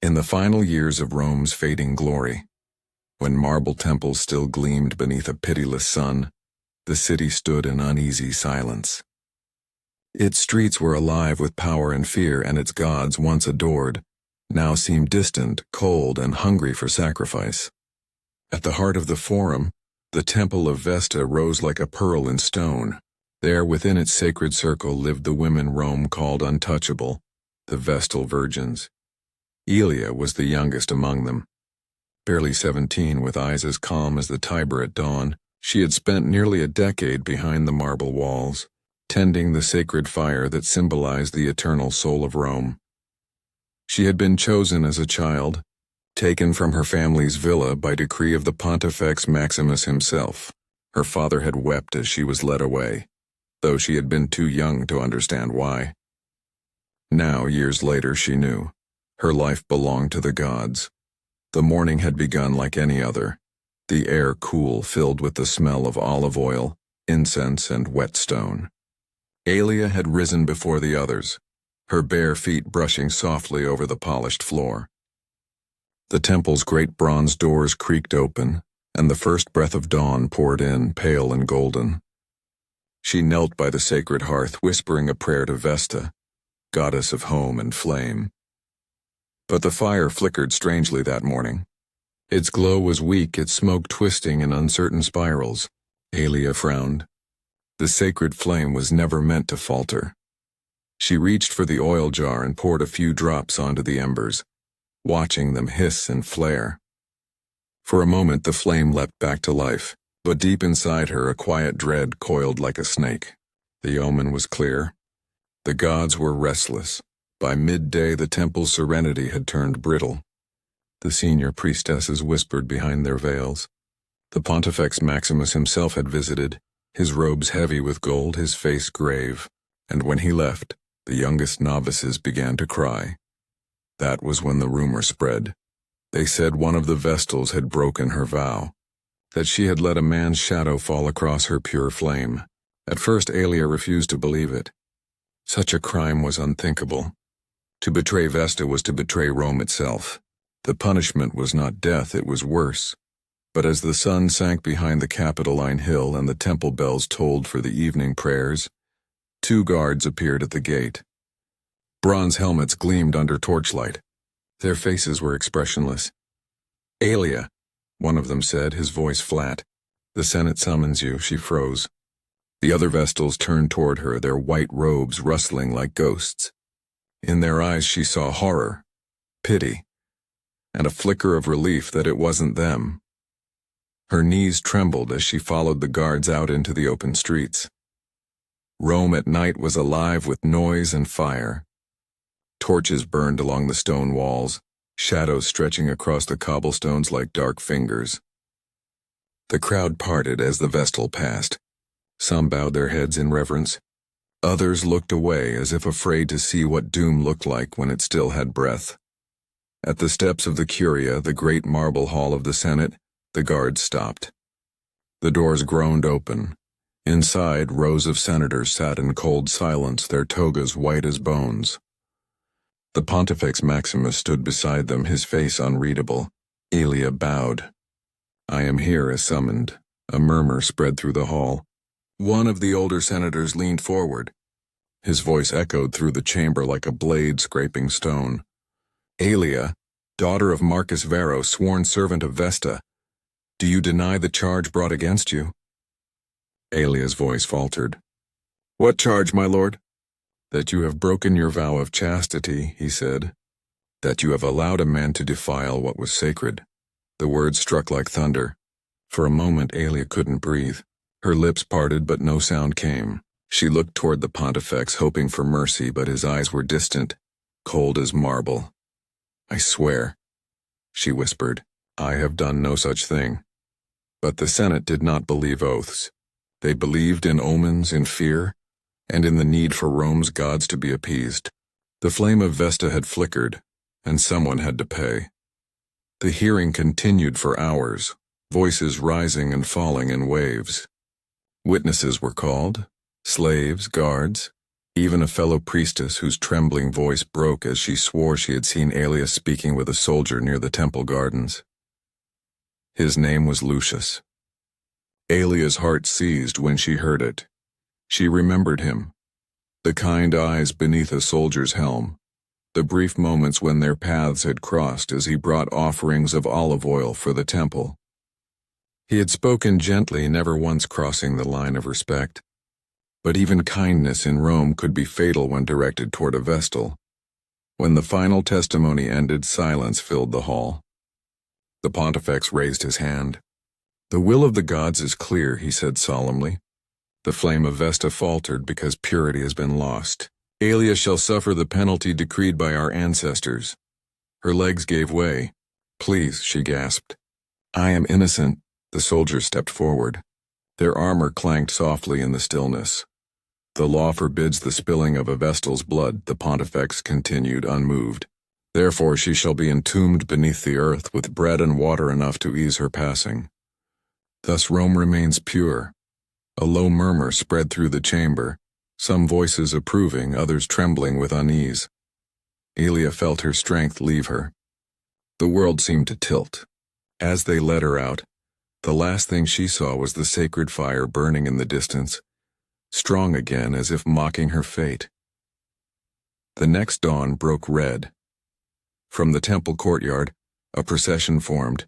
In the final years of Rome's fading glory, when marble temples still gleamed beneath a pitiless sun, the city stood in uneasy silence. Its streets were alive with power and fear, and its gods, once adored, now seemed distant, cold, and hungry for sacrifice. At the heart of the Forum, the Temple of Vesta rose like a pearl in stone. There, within its sacred circle, lived the women Rome called untouchable, the Vestal Virgins. Aelia was the youngest among them. Barely 17, with eyes as calm as the Tiber at dawn, she had spent nearly a decade behind the marble walls, tending the sacred fire that symbolized the eternal soul of Rome. She had been chosen as a child, taken from her family's villa by decree of the Pontifex Maximus himself. Her father had wept as she was led away, though she had been too young to understand why. Now, years later, she knew. Her life belonged to the gods. The morning had begun like any other, the air cool, filled with the smell of olive oil, incense, and wet stone. Aelia had risen before the others, her bare feet brushing softly over the polished floor. The temple's great bronze doors creaked open, and the first breath of dawn poured in, pale and golden. She knelt by the sacred hearth, whispering a prayer to Vesta, goddess of home and flame. But the fire flickered strangely that morning. Its glow was weak, its smoke twisting in uncertain spirals. Aelia frowned. The sacred flame was never meant to falter. She reached for the oil jar and poured a few drops onto the embers, watching them hiss and flare. For a moment the flame leapt back to life, but deep inside her a quiet dread coiled like a snake. The omen was clear. The gods were restless. By midday the temple's serenity had turned brittle. The senior priestesses whispered behind their veils. The Pontifex Maximus himself had visited, his robes heavy with gold, his face grave, and when he left, the youngest novices began to cry. That was when the rumor spread. They said one of the Vestals had broken her vow, that she had let a man's shadow fall across her pure flame. At first Aelia refused to believe it. Such a crime was unthinkable. To betray Vesta was to betray Rome itself. The punishment was not death, it was worse. But as the sun sank behind the Capitoline hill and the temple bells tolled for the evening prayers, 2 guards appeared at the gate. Bronze helmets gleamed under torchlight. Their faces were expressionless. "Aelia," one of them said, his voice flat. "The Senate summons you." She froze. The other Vestals turned toward her, their white robes rustling like ghosts. In their eyes she saw horror, pity, and a flicker of relief that it wasn't them. Her knees trembled as she followed the guards out into the open streets. Rome at night was alive with noise and fire. Torches burned along the stone walls, shadows stretching across the cobblestones like dark fingers. The crowd parted as the Vestal passed. Some bowed their heads in reverence. Others looked away as if afraid to see what doom looked like when it still had breath. At the steps of the Curia, the great marble hall of the Senate, the guards stopped. The doors groaned open. Inside, rows of senators sat in cold silence, their togas white as bones. The Pontifex Maximus stood beside them, his face unreadable. Aelia bowed. "I am here as summoned." A murmur spread through the hall. One of the older senators leaned forward. His voice echoed through the chamber like a blade scraping stone. "Aelia, daughter of Marcus Varro, sworn servant of Vesta, do you deny the charge brought against you?" Aelia's voice faltered. "What charge, my lord?" "That you have broken your vow of chastity," he said. "That you have allowed a man to defile what was sacred." The words struck like thunder. For a moment Aelia couldn't breathe. Her lips parted, but no sound came. She looked toward the Pontifex, hoping for mercy, but his eyes were distant, cold as marble. "I swear," she whispered, "I have done no such thing." But the Senate did not believe oaths. They believed in omens, in fear, and in the need for Rome's gods to be appeased. The flame of Vesta had flickered, and someone had to pay. The hearing continued for hours, voices rising and falling in waves. Witnesses were called, slaves, guards, Even a fellow priestess whose trembling voice broke as she swore she had seen Aelia speaking with a soldier near the temple gardens. His name was Lucius. Aelia's heart seized when she heard it. She remembered him. The kind eyes beneath a soldier's helm. The brief moments when their paths had crossed as he brought offerings of olive oil for the temple. He had spoken gently, never once crossing the line of respect. But even kindness in Rome could be fatal when directed toward a Vestal. When the final testimony ended, silence filled the hall. The pontifex raised his hand. "The will of the gods is clear," he said solemnly. "The flame of Vesta faltered because purity has been lost. Aelia shall suffer the penalty decreed by our ancestors." Her legs gave way. "Please," she gasped. "I am innocent." The soldiers stepped forward. Their armor clanked softly in the stillness. "The law forbids the spilling of a Vestal's blood," the pontifex continued, unmoved. "Therefore she shall be entombed beneath the earth with bread and water enough to ease her passing. Thus Rome remains pure." A low murmur spread through the chamber, some voices approving, others trembling with unease. Aelia felt her strength leave her. The world seemed to tilt. As they led her out, the last thing she saw was the sacred fire burning in the distance, strong again as if mocking her fate. The next dawn broke red. From the temple courtyard, a procession formed.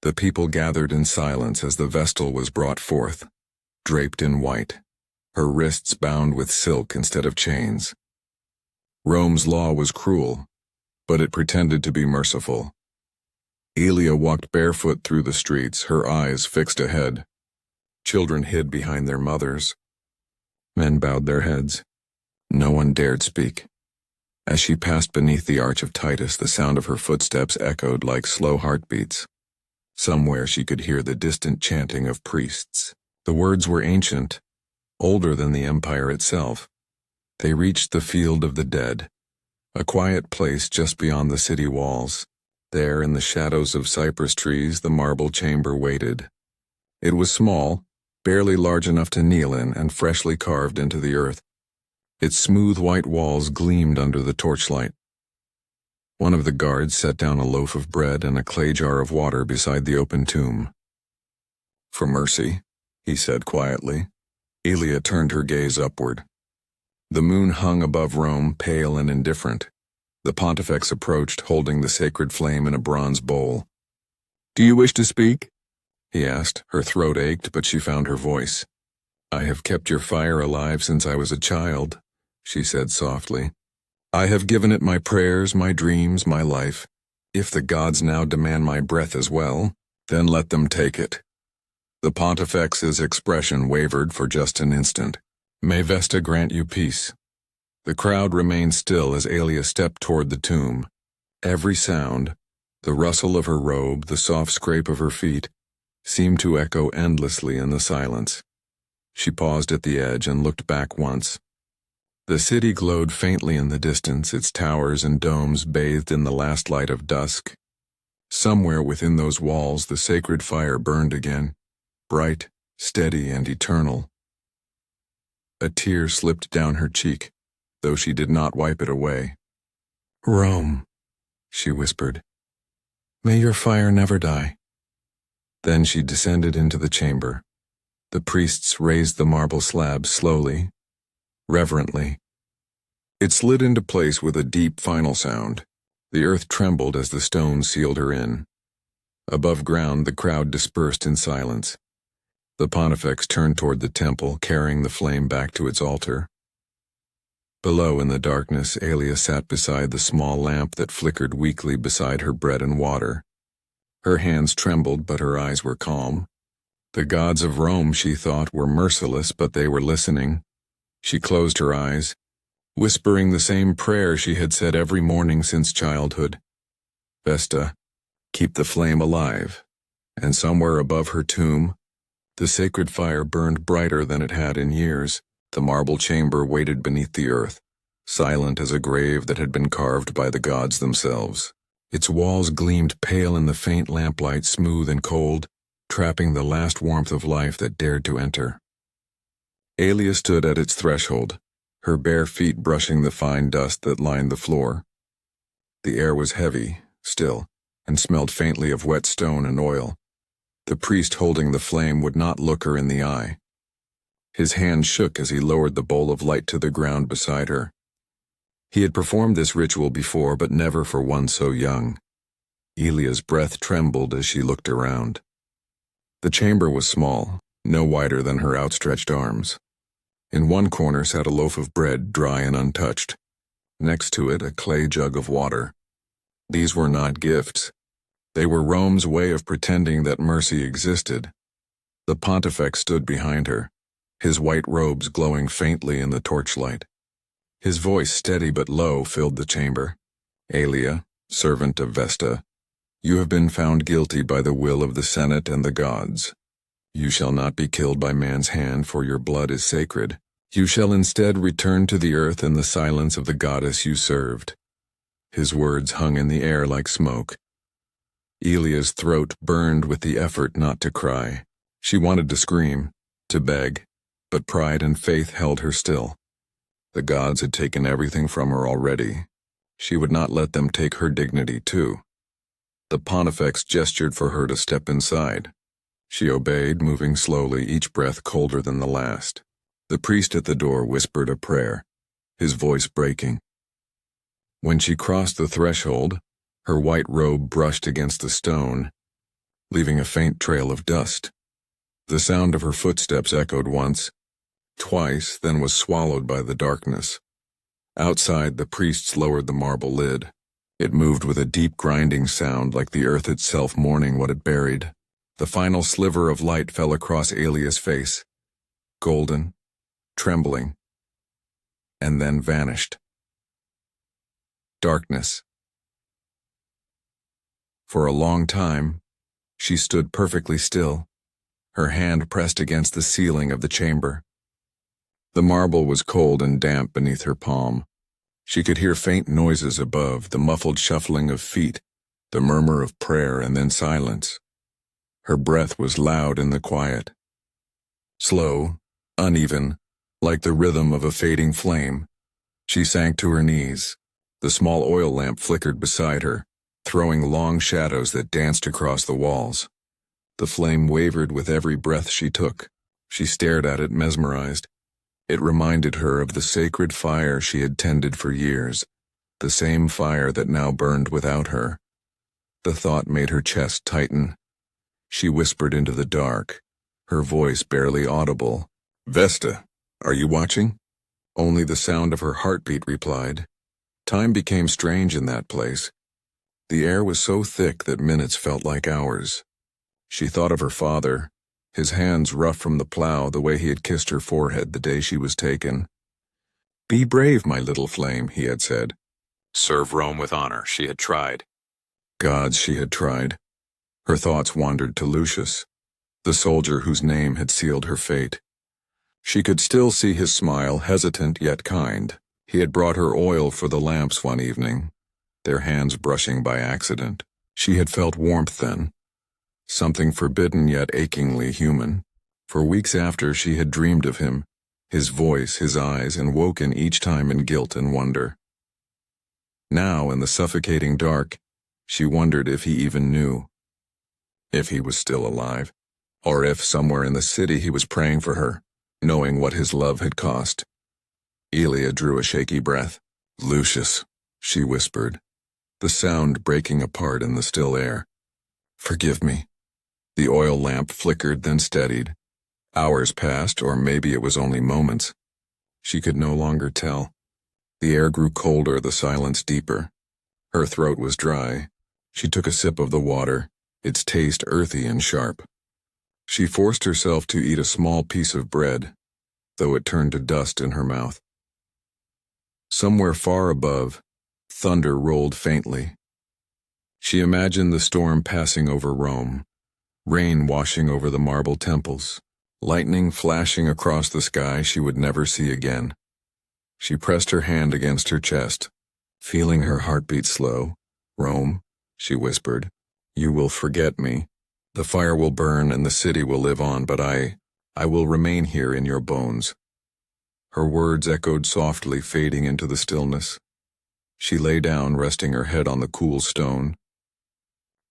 The people gathered in silence as the Vestal was brought forth, draped in white, her wrists bound with silk instead of chains. Rome's law was cruel, but it pretended to be merciful. Aelia walked barefoot through the streets, her eyes fixed ahead. Children hid behind their mothers. Men bowed their heads. No one dared speak. As she passed beneath the Arch of Titus, the sound of her footsteps echoed like slow heartbeats. Somewhere she could hear the distant chanting of priests. The words were ancient, older than the empire itself. They reached the field of the dead, a quiet place just beyond the city walls. There, in the shadows of cypress trees, the marble chamber waited. It was small, barely large enough to kneel in, and freshly carved into the earth. Its smooth white walls gleamed under the torchlight. One of the guards set down a loaf of bread and a clay jar of water beside the open tomb. "For mercy," he said quietly. Aelia turned her gaze upward. The moon hung above Rome, pale and indifferent. The pontifex approached, holding the sacred flame in a bronze bowl. "Do you wish to speak?" he asked. Her throat ached, but she found her voice. "I have kept your fire alive since I was a child," she said softly. "I have given it my prayers, my dreams, my life. If the gods now demand my breath as well, then let them take it." The pontifex's expression wavered for just an instant. "May Vesta grant you peace." The crowd remained still as Aelia stepped toward the tomb. Every sound, the rustle of her robe, the soft scrape of her feet, seemed to echo endlessly in the silence. She paused at the edge and looked back once. The city glowed faintly in the distance, its towers and domes bathed in the last light of dusk. Somewhere within those walls the sacred fire burned again, bright, steady, and eternal. A tear slipped down her cheek, though she did not wipe it away. "Rome," she whispered. "May your fire never die." Then she descended into the chamber. The priests raised the marble slab slowly, reverently. It slid into place with a deep final sound. The earth trembled as the stone sealed her in. Above ground, the crowd dispersed in silence. The pontifex turned toward the temple, carrying the flame back to its altar. Below in the darkness, Aelia sat beside the small lamp that flickered weakly beside her bread and water. Her hands trembled, but her eyes were calm. The gods of Rome, she thought, were merciless, but they were listening. She closed her eyes, whispering the same prayer she had said every morning since childhood. "Vesta, keep the flame alive." And somewhere above her tomb, the sacred fire burned brighter than it had in years. The marble chamber waited beneath the earth, silent as a grave that had been carved by the gods themselves. Its walls gleamed pale in the faint lamplight, smooth and cold, trapping the last warmth of life that dared to enter. Aelia stood at its threshold, her bare feet brushing the fine dust that lined the floor. The air was heavy, still, and smelled faintly of wet stone and oil. The priest holding the flame would not look her in the eye. His hand shook as he lowered the bowl of light to the ground beside her. He had performed this ritual before, but never for one so young. Aelia's breath trembled as she looked around. The chamber was small, no wider than her outstretched arms. In one corner sat a loaf of bread, dry and untouched. Next to it, a clay jug of water. These were not gifts. They were Rome's way of pretending that mercy existed. The pontifex stood behind her, his white robes glowing faintly in the torchlight. His voice, steady but low, filled the chamber. Aelia, servant of Vesta, you have been found guilty by the will of the Senate and the gods. You shall not be killed by man's hand, for your blood is sacred. You shall instead return to the earth in the silence of the goddess you served. His words hung in the air like smoke. Aelia's throat burned with the effort not to cry. She wanted to scream, to beg, but pride and faith held her still. The gods had taken everything from her already. She would not let them take her dignity too. The pontifex gestured for her to step inside. She obeyed, moving slowly, each breath colder than the last. The priest at the door whispered a prayer, his voice breaking. When she crossed the threshold, her white robe brushed against the stone, leaving a faint trail of dust. The sound of her footsteps echoed once, twice, then was swallowed by the darkness. Outside, the priests lowered the marble lid. It moved with a deep grinding sound, like the earth itself mourning what it buried. The final sliver of light fell across Aelia's face, golden, trembling, and then vanished. Darkness. For a long time, she stood perfectly still, her hand pressed against the ceiling of the chamber. The marble was cold and damp beneath her palm. She could hear faint noises above, the muffled shuffling of feet, the murmur of prayer, and then silence. Her breath was loud in the quiet. Slow, uneven, like the rhythm of a fading flame. She sank to her knees. The small oil lamp flickered beside her, throwing long shadows that danced across the walls. The flame wavered with every breath she took. She stared at it, mesmerized. It reminded her of the sacred fire she had tended for years, the same fire that now burned without her. The thought made her chest tighten. She whispered into the dark, her voice barely audible. "Vesta, are you watching?" Only the sound of her heartbeat replied. Time became strange in that place. The air was so thick that minutes felt like hours. She thought of her father, his hands rough from the plow, the way he had kissed her forehead the day she was taken. "Be brave, my little flame," he had said. Serve Rome with honor, she had tried. Gods, she had tried. Her thoughts wandered to Lucius, the soldier whose name had sealed her fate. She could still see his smile, hesitant yet kind. He had brought her oil for the lamps one evening, their hands brushing by accident. She had felt warmth then, something forbidden yet achingly human. For weeks after, she had dreamed of him, his voice, his eyes, and woken each time in guilt and wonder. Now, in the suffocating dark, she wondered if he even knew, if he was still alive, or if somewhere in the city he was praying for her, knowing what his love had cost. Aelia drew a shaky breath. "Lucius," she whispered, the sound breaking apart in the still air. "Forgive me." The oil lamp flickered, then steadied. Hours passed, or maybe it was only moments. She could no longer tell. The air grew colder, the silence deeper. Her throat was dry. She took a sip of the water, its taste earthy and sharp. She forced herself to eat a small piece of bread, though it turned to dust in her mouth. Somewhere far above, thunder rolled faintly. She imagined the storm passing over Rome, rain washing over the marble temples, lightning flashing across the sky she would never see again. She pressed her hand against her chest, feeling her heartbeat slow. "Rome," she whispered, "you will forget me. The fire will burn and the city will live on, but I will remain here in your bones." Her words echoed softly, fading into the stillness. She lay down, resting her head on the cool stone.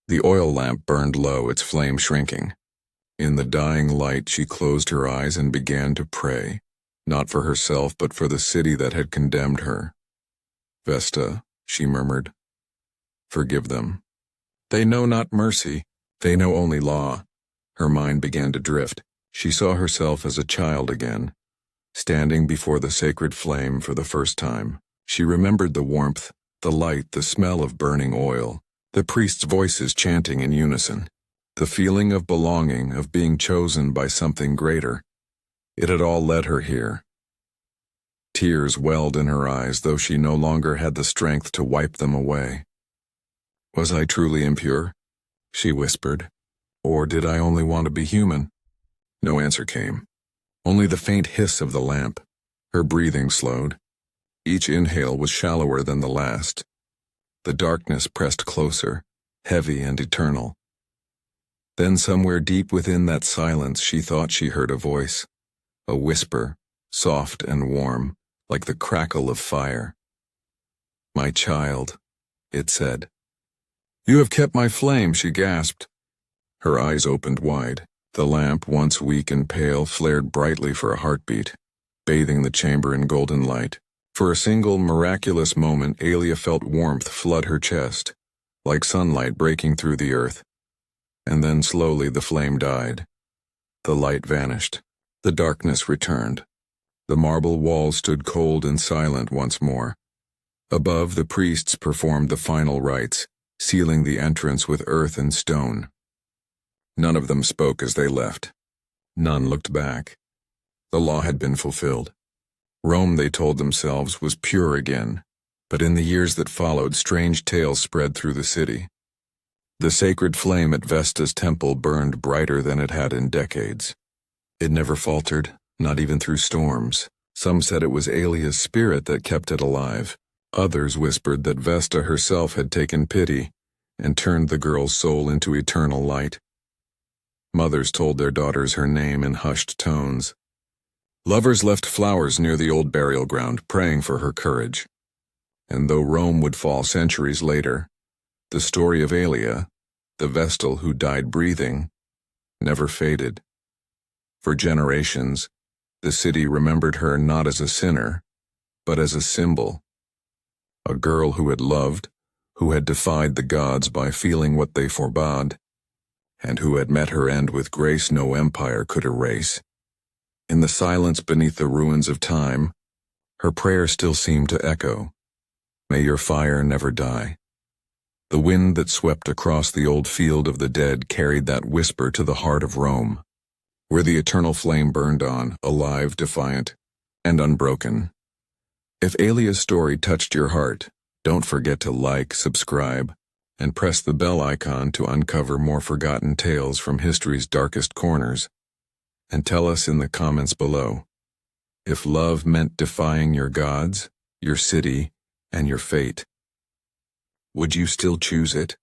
The oil lamp burned low, its flame shrinking. In the dying light, she closed her eyes and began to pray, not for herself but for the city that had condemned her. "Vesta," she murmured, "forgive them. They know not mercy, they know only law." Her mind began to drift. She saw herself as a child again, standing before the sacred flame for the first time. She remembered the warmth, the light, the smell of burning oil, the priests' voices chanting in unison, the feeling of belonging, of being chosen by something greater. It had all led her here. Tears welled in her eyes, though she no longer had the strength to wipe them away. "Was I truly impure?" she whispered. "Or did I only want to be human?" No answer came. Only the faint hiss of the lamp. Her breathing slowed. Each inhale was shallower than the last. The darkness pressed closer, heavy and eternal. Then somewhere deep within that silence she thought she heard a voice, a whisper, soft and warm, like the crackle of fire. "My child," it said. "You have kept my flame," she gasped. Her eyes opened wide. The lamp, once weak and pale, flared brightly for a heartbeat, bathing the chamber in golden light. For a single miraculous moment, Aelia felt warmth flood her chest, like sunlight breaking through the earth. And then slowly the flame died. The light vanished. The darkness returned. The marble walls stood cold and silent once more. Above, the priests performed the final rites, sealing the entrance with earth and stone. None of them spoke as they left. None looked back. The law had been fulfilled. Rome, they told themselves, was pure again, but in the years that followed, strange tales spread through the city. The sacred flame at Vesta's temple burned brighter than it had in decades. It never faltered, not even through storms. Some said it was Aelia's spirit that kept it alive. Others whispered that Vesta herself had taken pity and turned the girl's soul into eternal light. Mothers told their daughters her name in hushed tones. Lovers left flowers near the old burial ground, praying for her courage. And though Rome would fall centuries later, the story of Aelia, the Vestal who died breathing, never faded. For generations, the city remembered her not as a sinner, but as a symbol. A girl who had loved, who had defied the gods by feeling what they forbade, and who had met her end with grace no empire could erase. In the silence beneath the ruins of time, her prayer still seemed to echo, "May your fire never die." The wind that swept across the old field of the dead carried that whisper to the heart of Rome, where the eternal flame burned on, alive, defiant, and unbroken. If Aelia's story touched your heart, don't forget to like, subscribe, and press the bell icon to uncover more forgotten tales from history's darkest corners. And tell us in the comments below, if love meant defying your gods, your city, and your fate, would you still choose it?